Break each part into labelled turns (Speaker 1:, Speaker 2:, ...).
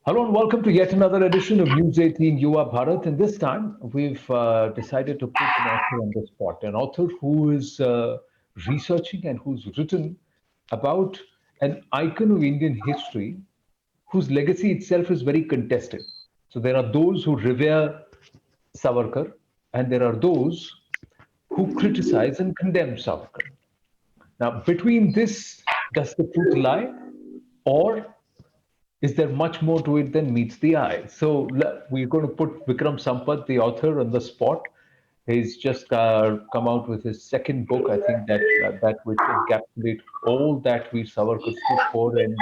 Speaker 1: Hello and welcome to yet another edition of News 18 Yuva Bharat. And this time we've decided to put an author on the spot, an author who is researching and who's written about an icon of Indian history whose legacy itself is very contested. So there are those who revere Savarkar and there are those who criticize and condemn Savarkar. Now, between this, does the truth lie? Or is there much more to it than meets the eye? So we're going to put Vikram Sampath, the author, on the spot. He's just come out with his second book, I think that which encapsulates all that Veer Savarkar stood for and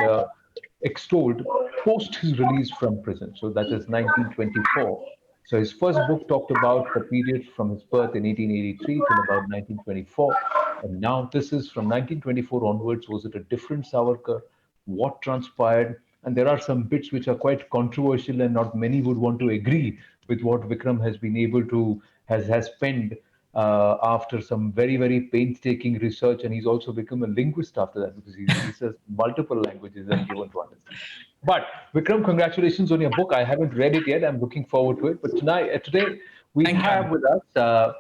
Speaker 1: extolled post his release from prison. So that is 1924. So his first book talked about the period from his birth in 1883 till about 1924. And now this is from 1924 onwards. Was it a different Savarkar? What transpired? And there are some bits which are quite controversial, and not many would want to agree with what Vikram has been able to has penned after some very painstaking research, and he's also become a linguist after that because he says multiple languages and given to understand. But Vikram, congratulations on your book. I haven't read it yet. I'm looking forward to it. But today we
Speaker 2: Thank you,
Speaker 1: have
Speaker 2: Anand.
Speaker 1: with us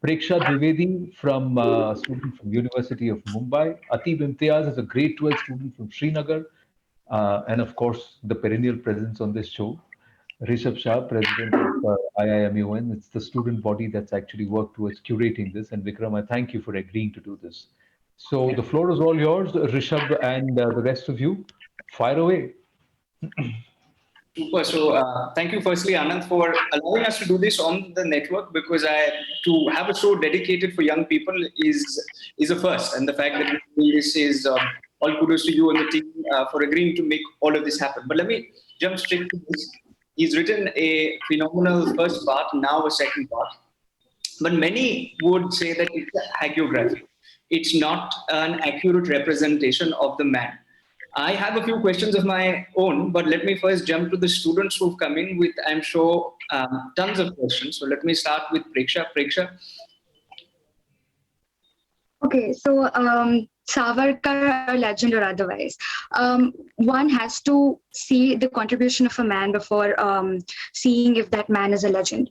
Speaker 1: Preksha Dwivedi from student from University of Mumbai. Atib Imtiaz is a grade 12 student from Srinagar. And of course, the perennial presence on this show, Rishabh Shah, president of IIMUN. It's the student body that's actually worked towards curating this. And Vikram, I thank you for agreeing to do this. So the floor is all yours, Rishabh, and the rest of you. Fire away.
Speaker 2: Super. So, thank you, firstly, Anand, for allowing us to do this on the network because to have a show dedicated for young people is a first, and the fact that you're doing this is all kudos to you and the team for agreeing to make all of this happen. But let me jump straight to this. He's written a phenomenal first part, now a second part. But many would say that it's a hagiography. It's not an accurate representation of the man. I have a few questions of my own, but let me first jump to the students who've come in with, I'm sure, tons of questions. So let me start with Preksha. Preksha,
Speaker 3: Okay, so Savarkar, or legend or otherwise, one has to see the contribution of a man before seeing if that man is a legend.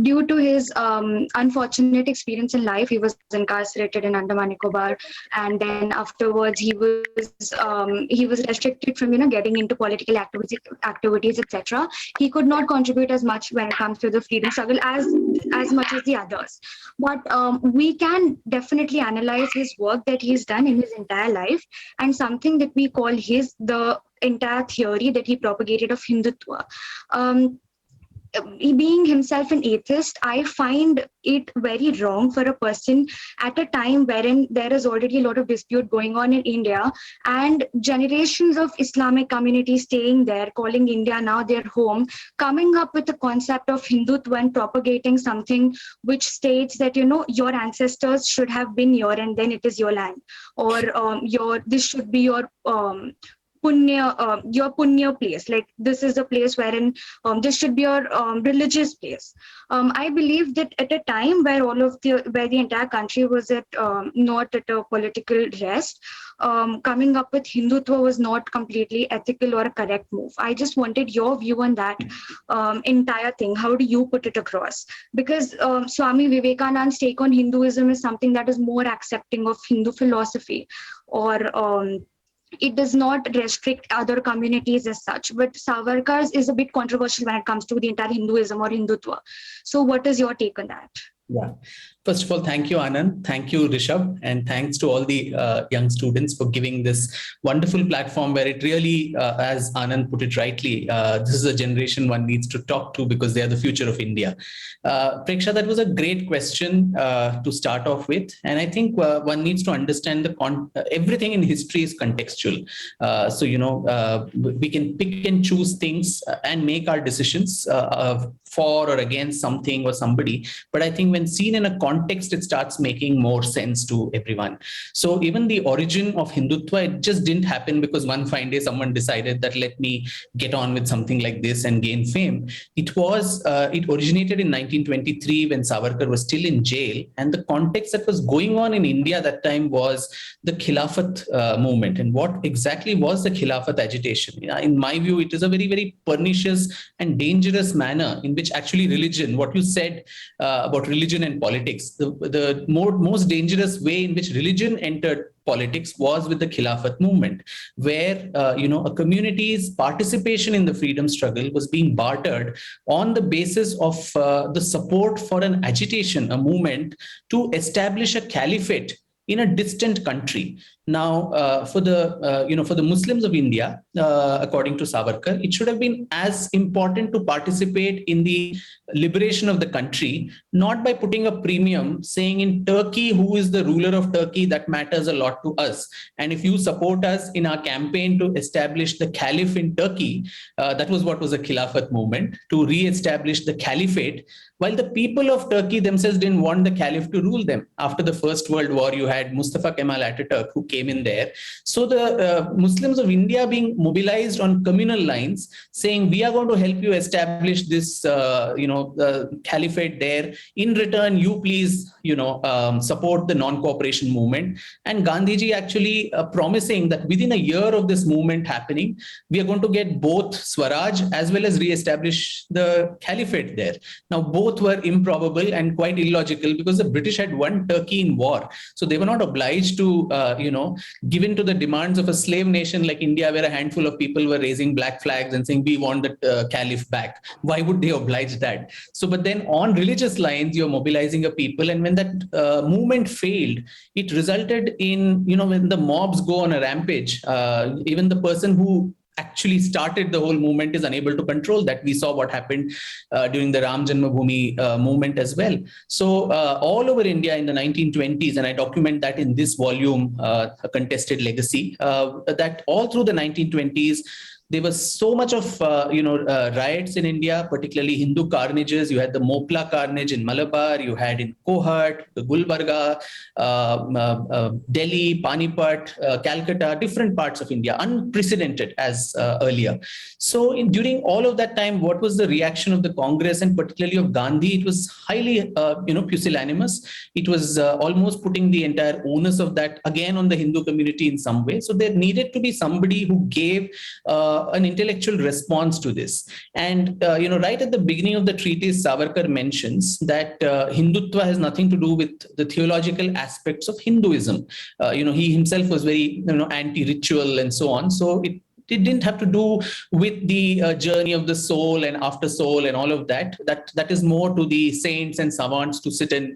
Speaker 3: Due to his unfortunate experience in life, he was incarcerated in Andaman Nicobar, and then afterwards he was restricted from getting into political activities etc. He could not contribute as much when it comes to the freedom struggle as much as the others. But we can definitely analyze his work that he's done in his entire life, and something that we call the entire theory that he propagated of Hindutva. Being himself an atheist, I find it very wrong for a person at a time wherein there is already a lot of dispute going on in India and generations of Islamic communities staying there, calling India now their home, coming up with the concept of Hindutva and propagating something which states that your ancestors should have been here and then it is your land, or this should be your punya place, like this is a place wherein this should be your religious place. I believe that at a time where where the entire country was not at a political rest, coming up with Hindutva was not completely ethical or a correct move. I just wanted your view on that entire thing. How do you put it across? Because Swami Vivekananda's take on Hinduism is something that is more accepting of Hindu philosophy, or it does not restrict other communities as such. But Savarkar's is a bit controversial when it comes to the entire Hinduism or Hindutva. So what is your take on that?
Speaker 4: Yeah. First of all, thank you, Anand. Thank you, Rishabh. And thanks to all the young students for giving this wonderful platform where it really, as Anand put it rightly, this is a generation one needs to talk to because they are the future of India. Preksha, that was a great question to start off with. And I think one needs to understand everything in history is contextual. We can pick and choose things and make our decisions for or against something or somebody. But I think when seen in a context, it starts making more sense to everyone. So even the origin of Hindutva, it just didn't happen because one fine day someone decided that let me get on with something like this and gain fame. It originated in 1923 when Savarkar was still in jail, and the context that was going on in India that time was the Khilafat movement. And what exactly was the Khilafat agitation? In my view, it is a very, very pernicious and dangerous manner in which actually religion, what you said about religion and politics, the most dangerous way in which religion entered politics was with the Khilafat movement, where a community's participation in the freedom struggle was being bartered on the basis of the support for an agitation, a movement to establish a caliphate in a distant country. Now, for the Muslims of India, according to Savarkar, it should have been as important to participate in the liberation of the country, not by putting a premium saying in Turkey, who is the ruler of Turkey, that matters a lot to us. And if you support us in our campaign to establish the caliph in Turkey, that was what was a Khilafat movement, to re-establish the caliphate, while the people of Turkey themselves didn't want the caliph to rule them. After the First World War, you had Mustafa Kemal Ataturk who came in there. So the Muslims of India being mobilized on communal lines, saying we are going to help you establish this, caliphate there. In return, you please, support the non-cooperation movement. And Gandhiji actually promising that within a year of this movement happening, we are going to get both Swaraj as well as re-establish the caliphate there. Now, both were improbable and quite illogical because the British had won Turkey in war. So they were not obliged to, give in to the demands of a slave nation like India, where a handful of people were raising black flags and saying, we want the caliph back. Why would they oblige that? So, but then on religious lines, you're mobilizing a people. And when that movement failed, it resulted in, when the mobs go on a rampage, even the person who actually started the whole movement is unable to control that. We saw what happened during the Ram Janmabhoomi movement as well. So all over India in the 1920s, and I document that in this volume, A Contested Legacy, that all through the 1920s, there was so much of riots in India, particularly Hindu carnages. You had the Mopla carnage in Malabar, you had in Kohat, the Gulbarga, Delhi, Panipat, Calcutta, different parts of India, unprecedented as earlier. So during all of that time, what was the reaction of the Congress and particularly of Gandhi? It was highly pusillanimous. It was almost putting the entire onus of that again on the Hindu community in some way. So there needed to be somebody who gave an intellectual response to this. And, right at the beginning of the treatise, Savarkar mentions that Hindutva has nothing to do with the theological aspects of Hinduism. He himself was very, anti-ritual and so on. So it didn't have to do with the journey of the soul and after soul and all of that. That is more to the saints and savants to sit and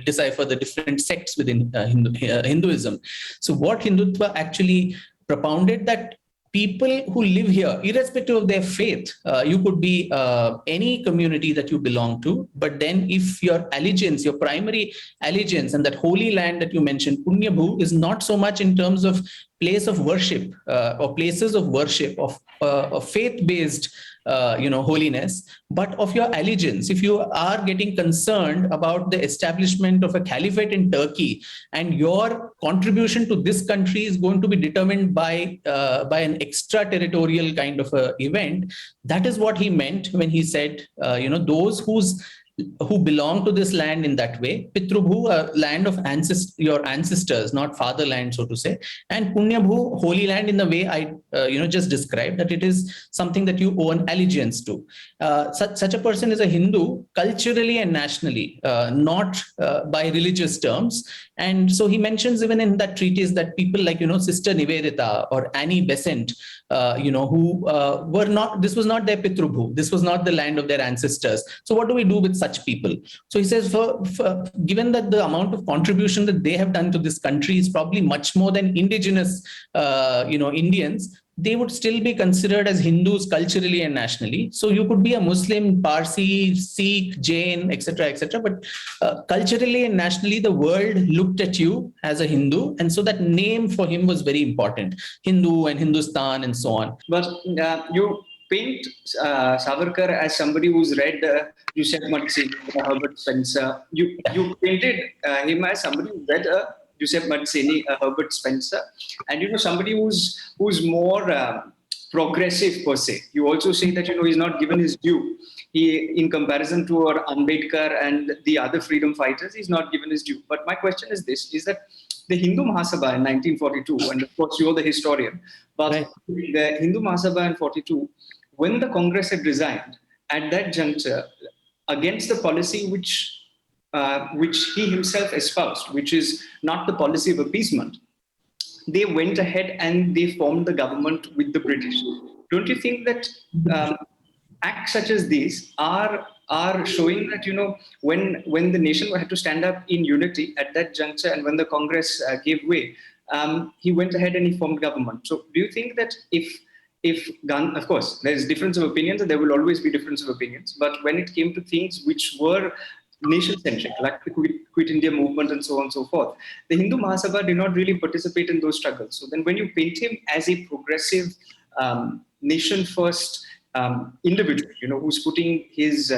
Speaker 4: decipher the different sects within Hinduism. So what Hindutva actually propounded, that people who live here, irrespective of their faith, you could be any community that you belong to, but then if your allegiance, your primary allegiance, and that holy land that you mentioned, Punya Bhu, is not so much in terms of place of worship or places of worship of faith-based holiness, but of your allegiance. If you are getting concerned about the establishment of a caliphate in Turkey, and your contribution to this country is going to be determined by an extraterritorial kind of a event, that is what he meant when he said, those who belong to this land in that way. Pitrubhu, a land of your ancestors, not fatherland, so to say. And Punyabhu, holy land, in the way I just described, that it is something that you owe an allegiance to. Such a person is a Hindu culturally and nationally, not by religious terms. And so he mentions even in that treatise that people like, Sister Nivedita or Annie Besant, who were not, this was not their Pitrubhu, this was not the land of their ancestors. So what do we do with such people? So he says, given that the amount of contribution that they have done to this country is probably much more than indigenous, Indians, they would still be considered as Hindus culturally and nationally. So you could be a Muslim, Parsi, Sikh, Jain, etc., but culturally and nationally, the world looked at you as a Hindu. And so that name for him was very important, Hindu and Hindustan and so on.
Speaker 2: But you paint Savarkar as somebody who's read Giuseppe Mazzini, Herbert Spencer. You painted him as somebody who read Giuseppe Mazzini, Herbert Spencer, and somebody who's more progressive per se. You also say that he's not given his due. He, in comparison to our Ambedkar and the other freedom fighters, he's not given his due. But my question is this: is that the Hindu Mahasabha in 1942, and of course you're the historian, but
Speaker 4: Right.
Speaker 2: the Hindu Mahasabha in 42, when the Congress had resigned, at that juncture, against the policy which he himself espoused, which is not the policy of appeasement, they went ahead and they formed the government with the British. Don't you think that acts such as these are showing that when the nation had to stand up in unity at that juncture, and when the Congress gave way, he went ahead and he formed government. So do you think that if Gandhi, of course, there is difference of opinions, and there will always be difference of opinions, but when it came to things which were nation-centric, like the Quit India movement and so on and so forth, the Hindu Mahasabha did not really participate in those struggles. So then when you paint him as a progressive, nation-first individual, who's putting his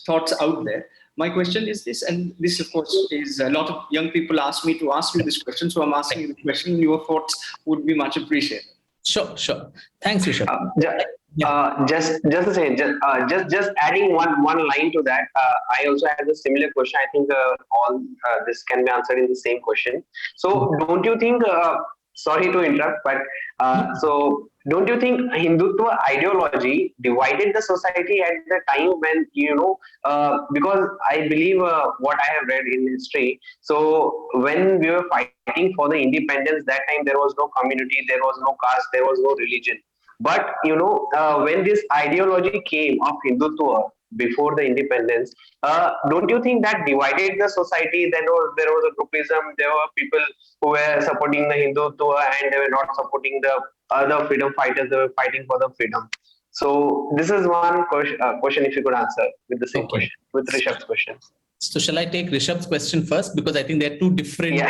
Speaker 2: thoughts out there, my question is this, and this, of course, is a lot of young people ask me to ask you this question, so I'm asking you the question, and your thoughts would be much appreciated.
Speaker 4: Sure. Thanks, Rishabh.
Speaker 5: Just a second. Just adding one line to that. I also have a similar question. I think all this can be answered in the same question. So, don't you think? Sorry to interrupt, but so don't you think Hindutva ideology divided the society at the time when because I believe what I have read in history. So when we were fighting for the independence, that time there was no community, there was no caste, there was no religion. But when this ideology came of Hindutva before the independence, don't you think that divided the society? There was a groupism. There were people who were supporting the Hindutva and they were not supporting the other freedom fighters. They were fighting for the freedom. So this is one question. If you could answer with the same question, with Rishabh's question.
Speaker 4: So shall I take Rishabh's question first? Because I think they're two different,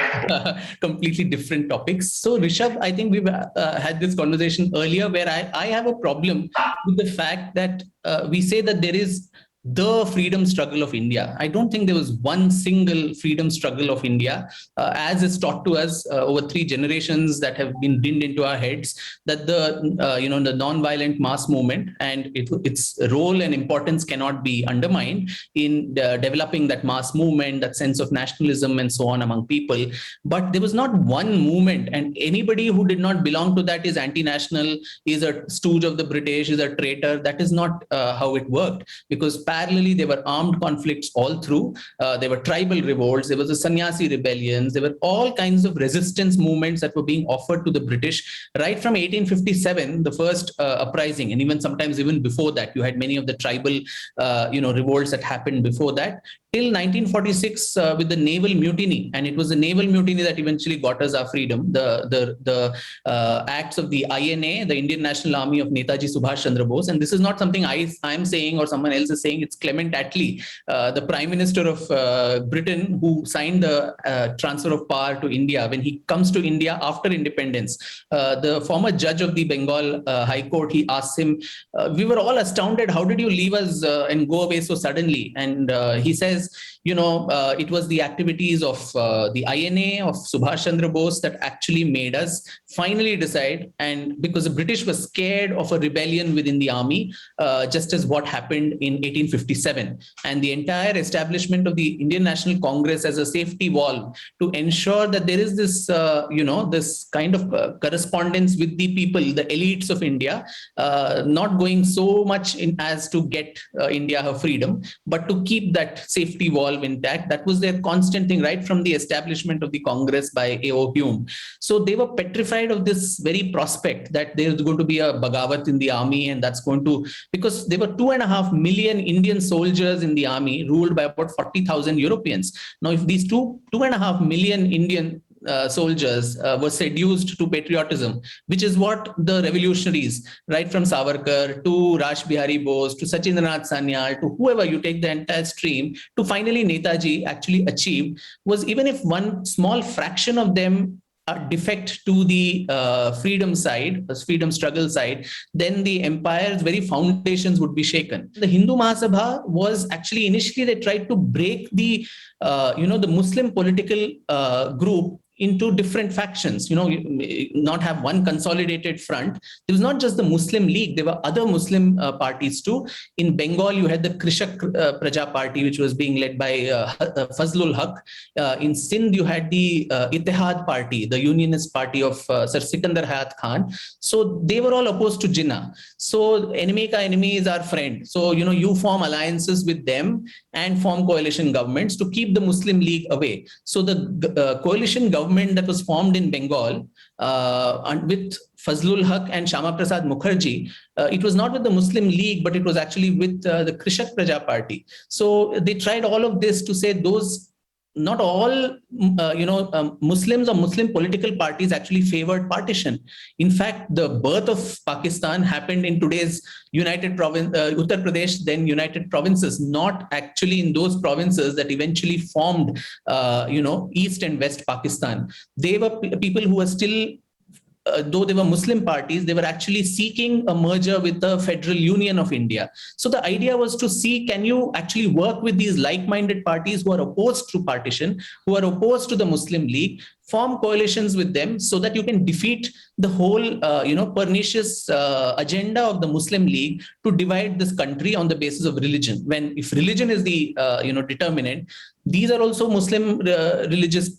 Speaker 4: completely different topics. So Rishabh, I think we've had this conversation earlier where I have a problem with the fact that we say that there is the freedom struggle of India. I don't think there was one single freedom struggle of India, as is taught to us over 3 generations that have been dinned into our heads, that the non-violent mass movement and its role and importance cannot be undermined in developing that mass movement, that sense of nationalism and so on among people. But there was not one movement, and anybody who did not belong to that is anti-national, is a stooge of the British, is a traitor. That is not how it worked, because parallelly, there were armed conflicts all through. There were tribal revolts. There was the Sannyasi rebellions. There were all kinds of resistance movements that were being offered to the British right from 1857, the first uprising, and even before that, you had many of the tribal, revolts that happened before that. Till 1946 with the naval mutiny, and it was the naval mutiny that eventually got us our freedom. The acts of the INA, the Indian National Army of Netaji Subhash Chandra Bose, and this is not something I'm saying or someone else is saying. It's Clement Attlee, the Prime Minister of Britain, who signed the transfer of power to India. When he comes to India after independence, the former judge of the Bengal High Court, he asks him, we were all astounded, how did you leave us and go away so suddenly? And he says, it was the activities of the INA of Subhash Chandra Bose that actually made us finally decide. And because the British were scared of a rebellion within the army, just as what happened in 1857, and the entire establishment of the Indian National Congress as a safety valve to ensure that there is this, this kind of correspondence with the people, the elites of India, not going so much in as to get India her freedom, but to keep that safety valve intact. That was their constant thing right from the establishment of the Congress by A.O. Hume. So they were petrified of this very prospect that there's going to be a Bagawat in the army, and that's going to, because there were 2.5 million Indian soldiers in the army ruled by about 40,000 Europeans. Now, if these 2.5 million Indian soldiers were seduced to patriotism, which is what the revolutionaries, right from Savarkar to Raj Bihari Bose to Sachindranath Sanyal to whoever you take the entire stream, to finally Netaji actually achieved, was even if one small fraction of them defect to the freedom side, the freedom struggle side, then the empire's very foundations would be shaken. The Hindu Mahasabha was actually initially they tried to break the the Muslim political group into different factions, not have one consolidated front. There was not just the Muslim League, there were other Muslim parties too. In Bengal, you had the Krishak Praja Party, which was being led by Fazlul Haq. In Sindh, you had the Ittihad Party, the Unionist Party of Sir Sikandar Hayat Khan. So they were all opposed to Jinnah. So enemy ka enemy is our friend. So, you form alliances with them and form coalition governments to keep the Muslim League away. So the coalition government that was formed in Bengal with Fazlul Haq and Shama Prasad Mukherjee, it was not with the Muslim League, but it was actually with the Krishak Praja Party. So they tried all of this to say those not all Muslims or Muslim political parties actually favored partition. In fact, the birth of Pakistan happened in today's United Province, Uttar Pradesh, then United Provinces, not actually in those provinces that eventually formed, East and West Pakistan. They were people who were still though they were Muslim parties, they were actually seeking a merger with the Federal Union of India. So the idea was to see, can you actually work with these like-minded parties who are opposed to partition, who are opposed to the Muslim League, form coalitions with them so that you can defeat the whole, pernicious agenda of the Muslim League to divide this country on the basis of religion. When if religion is the, determinant, these are also Muslim religious,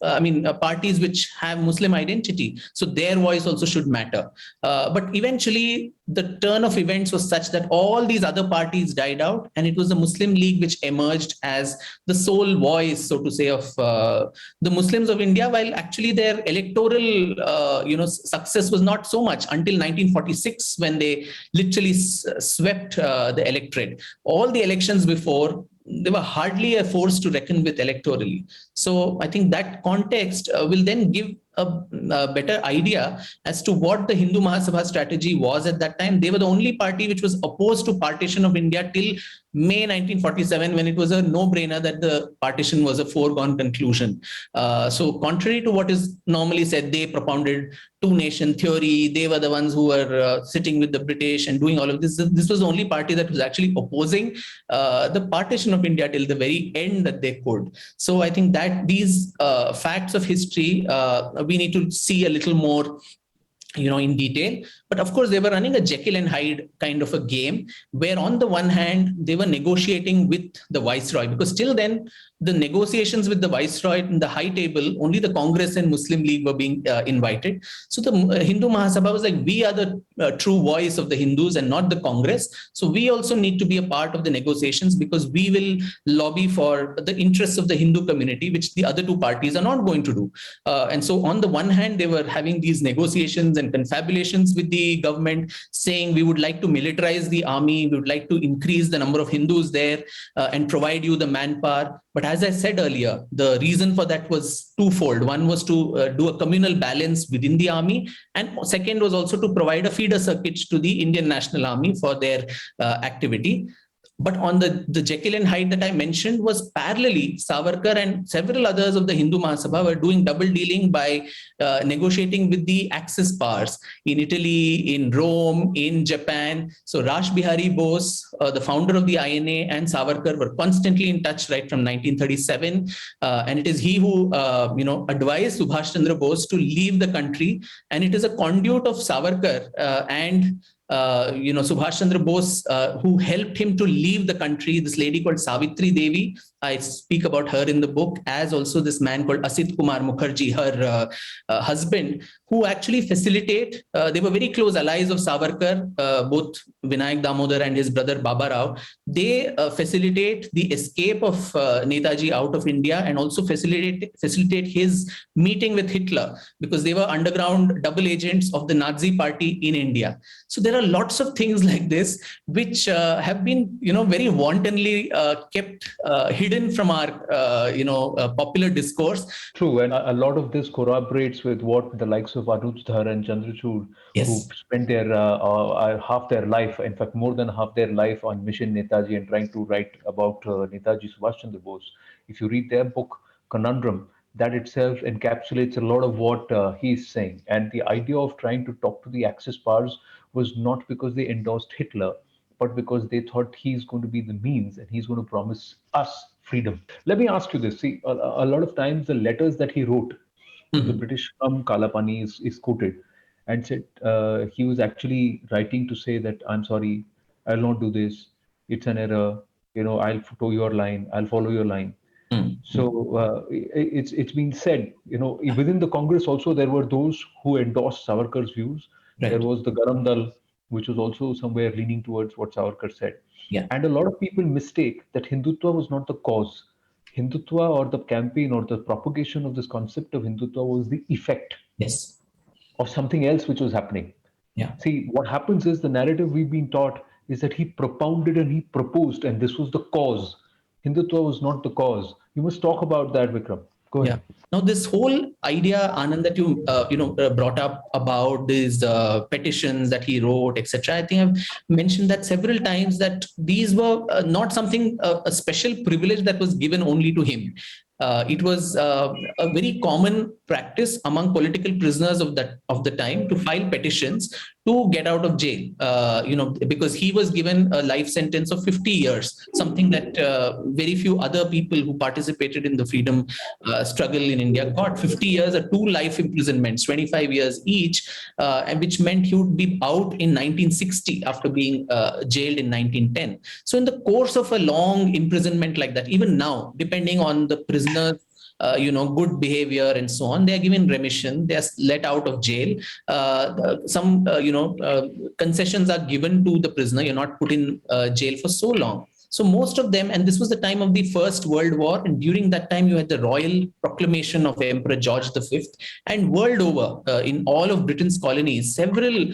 Speaker 4: parties which have Muslim identity. So their voice also should matter. But eventually, the turn of events was such that all these other parties died out, and it was the Muslim League which emerged as the sole voice, so to say, of the Muslims of India, while actually their electoral, success was not so much until 1946, when they literally swept the electorate. All the elections before, they were hardly a force to reckon with electorally. So I think that context will then give a better idea as to what the Hindu Mahasabha strategy was at that time. They were the only party which was opposed to partition of India till May 1947, when it was a no-brainer that the partition was a foregone conclusion. So contrary to what is normally said, they propounded two-nation theory. They were the ones who were sitting with the British and doing all of this. This was the only party that was actually opposing the partition of India till the very end that they could. So I think that these facts of history, we need to see a little more in detail. But of course, they were running a Jekyll and Hyde kind of a game, where on the one hand, they were negotiating with the Viceroy, because till then, the negotiations with the Viceroy in the high table, only the Congress and Muslim League were being invited. So the Hindu Mahasabha was like, we are the true voice of the Hindus and not the Congress. So we also need to be a part of the negotiations, because we will lobby for the interests of the Hindu community, which the other two parties are not going to do. And so on the one hand, they were having these negotiations and confabulations with the government, saying we would like to militarize the army, we would like to increase the number of Hindus there and provide you the manpower. But as I said earlier, the reason for that was twofold. One was to do a communal balance within the army, and second was also to provide a feeder circuit to the Indian National Army for their activity. But on the Jekyll and Hyde that I mentioned was parallelly, Savarkar and several others of the Hindu Mahasabha were doing double dealing by negotiating with the Axis powers in Italy, in Rome, in Japan. So Rash Bihari Bose, the founder of the INA, and Savarkar were constantly in touch right from 1937. And it is he who, advised Subhash Chandra Bose to leave the country. And it is a conduit of Savarkar and Subhash Chandra Bose, who helped him to leave the country, this lady called Savitri Devi. I speak about her in the book, as also this man called Asit Kumar Mukherjee, her husband, who actually facilitate, they were very close allies of Savarkar, both Vinayak Damodar and his brother Baba Rao. They facilitate the escape of Netaji out of India, and also facilitate his meeting with Hitler, because they were underground double agents of the Nazi party in India. So there are lots of things like this, which have been, very wantonly kept hidden from our, popular discourse.
Speaker 1: True, and a lot of this corroborates with what the likes of Anuj Dhar and Chandrachud,
Speaker 4: Yes.
Speaker 1: who spent their half their life, in fact, more than half their life on Mission Netaji and trying to write about Netaji Subhash Chandra Bose. If you read their book, Conundrum, that itself encapsulates a lot of what he's saying. And the idea of trying to talk to the Axis powers was not because they endorsed Hitler, but because they thought he's going to be the means and he's going to promise us freedom. Let me ask you this. See, a lot of times the letters that he wrote to the British from Kalapani is quoted and said he was actually writing to say that I'm sorry, I'll not do this. It's an error. I'll toe your line. I'll follow your line. So it's been said, within the Congress also there were those who endorsed Savarkar's views.
Speaker 4: Right.
Speaker 1: There was the Garam Dal, which was also somewhere leaning towards what Savarkar said.
Speaker 4: Yeah.
Speaker 1: And a lot of people mistake that Hindutva was not the cause. Hindutva or the campaign or the propagation of this concept of Hindutva was the effect
Speaker 4: Yes.
Speaker 1: of something else which was happening.
Speaker 4: Yeah.
Speaker 1: See, what happens is the narrative we've been taught is that he propounded and he proposed, and this was the cause. Hindutva was not the cause. You must talk about that, Vikram. Go ahead.
Speaker 4: Yeah. Now, this whole idea, Anand, that you brought up about these petitions that he wrote, etc. I think I've mentioned that several times that these were not something a special privilege that was given only to him. It was a very common practice among political prisoners of the time to file petitions to get out of jail. Because he was given a life sentence of 50 years, something that very few other people who participated in the freedom struggle in India got. 50 years or 2 life imprisonments, 25 years each, and which meant he would be out in 1960 after being jailed in 1910. So in the course of a long imprisonment like that, even now, depending on the prisoner good behavior and so on, they are given remission, they are let out of jail. Some concessions are given to the prisoner. You're not put in jail for so long. So most of them, and this was the time of the First World War, and during that time you had the royal proclamation of Emperor George V, and world over, in all of Britain's colonies, several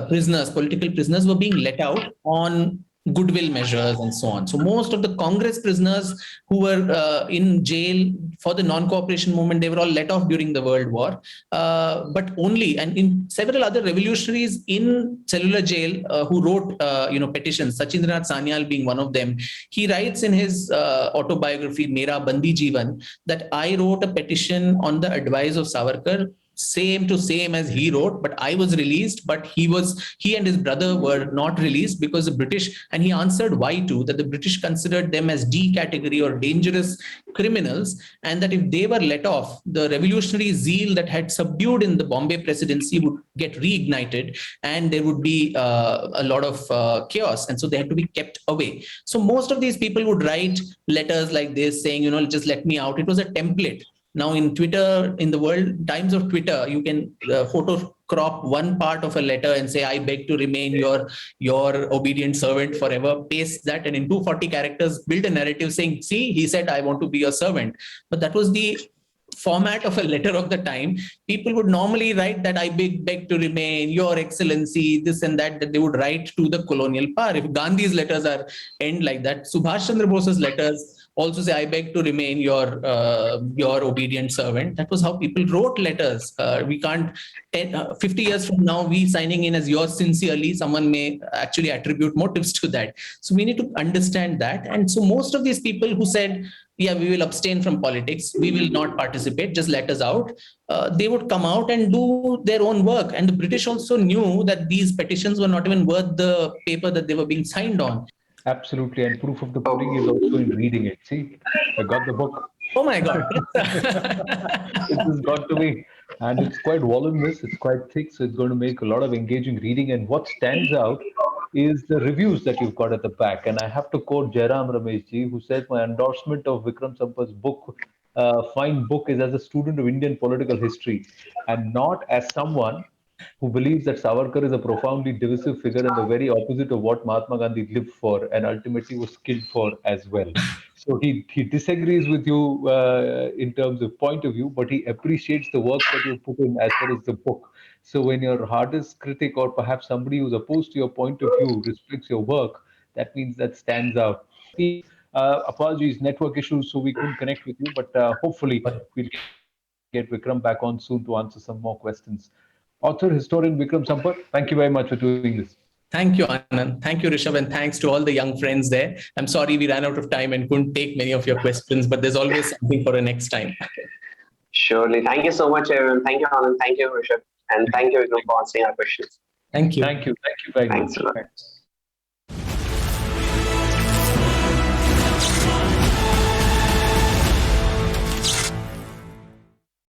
Speaker 4: prisoners, political prisoners, were being let out on goodwill measures and so on. So most of the Congress prisoners who were in jail for the non-cooperation movement, they were all let off during the World War. But only, and in several other revolutionaries in cellular jail who wrote petitions, Sachindranath Sanyal being one of them, he writes in his autobiography, Mera Bandi Jeevan, that I wrote a petition on the advice of Savarkar, same to same as he wrote, but I was released, but he and his brother were not released because the British, and he answered why too, that the British considered them as D category or dangerous criminals, and that if they were let off, the revolutionary zeal that had subdued in the Bombay presidency would get reignited, and there would be a lot of chaos, and so they had to be kept away. So most of these people would write letters like this saying, just let me out. It was a template. Now in Twitter, in the world times of Twitter, you can photo crop one part of a letter and say, I beg to remain your obedient servant forever, paste that, and in 240 characters, build a narrative saying, see, he said, I want to be your servant. But that was the format of a letter of the time. People would normally write that I beg to remain, your excellency, this and that they would write to the colonial power. If Gandhi's letters end like that, Subhash Chandra Bose's letters also say, I beg to remain your obedient servant. That was how people wrote letters. We can't, 50 years from now, we signing in as yours sincerely, someone may actually attribute motives to that. So we need to understand that. And so most of these people who said, yeah, we will abstain from politics, we will not participate, just let us out, they would come out and do their own work. And the British also knew that these petitions were not even worth the paper that they were being signed on.
Speaker 1: Absolutely, and proof of the pudding is also in reading it. See, I got the book.
Speaker 4: Oh my God.
Speaker 1: It has got to be. And it's quite voluminous, it's quite thick, so it's going to make a lot of engaging reading. And what stands out is the reviews that you've got at the back. And I have to quote Jairam Rameshji, who said, my endorsement of Vikram Sampath's book, fine book, is as a student of Indian political history and not as someone who believes that Savarkar is a profoundly divisive figure and the very opposite of what Mahatma Gandhi lived for and ultimately was killed for as well. So he disagrees with you in terms of point of view, but he appreciates the work that you put in as far as the book. So when your hardest critic or perhaps somebody who's opposed to your point of view respects your work, that means that stands out. Apologies, network issues, so we couldn't connect with you, but hopefully we'll get Vikram back on soon to answer some more questions. Author, historian Vikram Sampath, thank you very much for doing this.
Speaker 4: Thank you, Anand. Thank you, Rishabh. And thanks to all the young friends there. I'm sorry we ran out of time and couldn't take many of your questions, but there's always something for a next time.
Speaker 5: Surely. Thank you so much, everyone. Thank you, Anand. Thank you, Rishabh. And thank you, Vikram, for answering our questions.
Speaker 4: Thank you.
Speaker 1: Thank you. Thank you very
Speaker 5: Thanks
Speaker 1: much.
Speaker 5: a lot.